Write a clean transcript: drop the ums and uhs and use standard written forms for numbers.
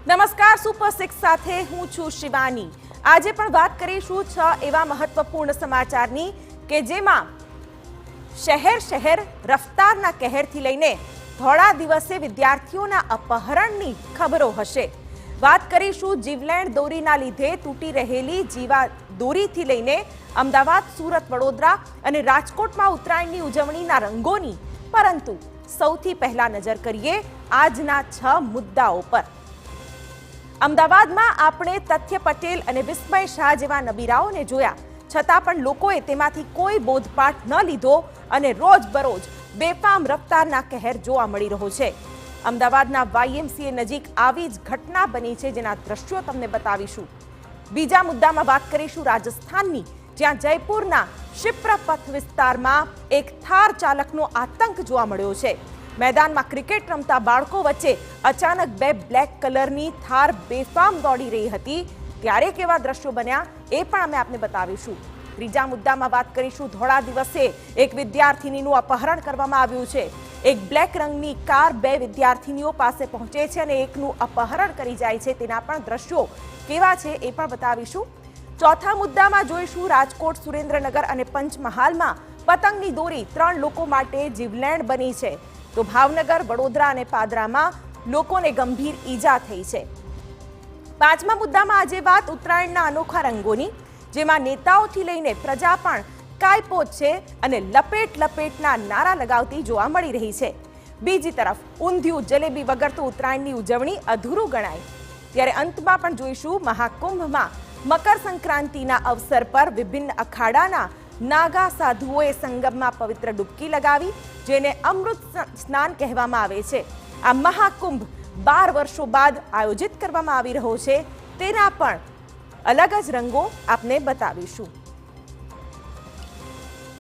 નમસ્કાર, સુપર 6 સાથે હું છું શિવાની। આજે પણ વાત કરીશું 6 એવા મહત્વપૂર્ણ સમાચારની કે જેમાં શહેર રફતારના કહેરથી લઈને ધોળા દિવસે વિદ્યાર્થીઓના અપહરણની ખબરો હશે। વાત કરીશું જીવલેણ દોરીના લીધે તૂટી રહેલી જીવા દોરીથી લઈને અમદાવાદ, સુરત, વડોદરા અને રાજકોટમાં ઉત્તરાયણની ઉજવણીના રંગોની। પરંતુ સૌથી પહેલા નજર કરીએ આજના 6 મુદ્દાઓ પર। અમદાવાદમાં આપણે તથ્ય પટેલ અને વિસ્મય શાહ જેવા નબીરાઓને જોયા, છતાં પણ લોકોએ તેમાંથી કોઈ બોધપાઠ ન લીધો અને રોજબરોજ બેફામ રફતારના કહેર જોવા મળી રહ્યો છે। અમદાવાદના YMCA નજીક આવી જ ઘટના બની છે, જેના દ્રશ્યો તમને બતાવીશું। બીજા મુદ્દામાં વાત કરીશું રાજસ્થાનની, જ્યાં જયપુરના શિપ્રપથ વિસ્તારમાં એક થાર ચાલકનો આતંક જોવા મળ્યો છે। મેદાનમાં ક્રિકેટ રમતા બાળકો વચ્ચે અચાનક બે બ્લેક કલરની થાર બેફામ દોડી રહી હતી, ત્યારે કેવા દ્રશ્યો બન્યા એ પણ અમે આપને બતાવીશું। ત્રીજા મુદ્દામાં વાત કરીશું ધોળા દિવસે એક વિદ્યાર્થિનીનું અપહરણ કરવામાં આવ્યું છે। એક બ્લેક રંગની કાર બે વિદ્યાર્થિનીઓ પાસે પહોંચે છે અને એકનું અપહરણ કરી જાય છે, તેના પણ દ્રશ્યો કેવા છે એ પણ બતાવીશું। ચોથા મુદ્દામાં જોઈશું રાજકોટ, સુરેન્દ્રનગર અને પંચમહાલમાં પતંગની દોરી 3 લોકો માટે જીવલેણ બની છે, તો ભાવનગર, વડોદરા અને પાદરામાં લોકોને ગંભીર ઈજા થઈ છે। પાંચમા મુદ્દામાં આજે વાત ઉત્તરાયણના અનોખા રંગોની, જેમાં નેતાઓથી લઈને પ્રજા પણ કાયપોચ છે અને લપેટના નારા લગાવતી જોવા મળી રહી છે। બીજી તરફ ઊંધિયું, જલેબી વગર તો ઉત્તરાયણની ઉજવણી અધૂરું ગણાય। ત્યારે અંતમાં પણ જોઈશું મહાકુંભમાં મકર સંક્રાંતિના અવસર પર વિભિન્ન અખાડાના નાગા સાધુઓએ સંગમમાં પવિત્ર ડૂબકી લગાવી, જેને અમૃત સ્નાન કહેવામાં આવે છે। આ મહાકુંભ 12 વર્ષો બાદ આયોજિત કરવામાં આવી રહ્યો છે, તેના પણ અલગ જ રંગો આપને બતાવીશું।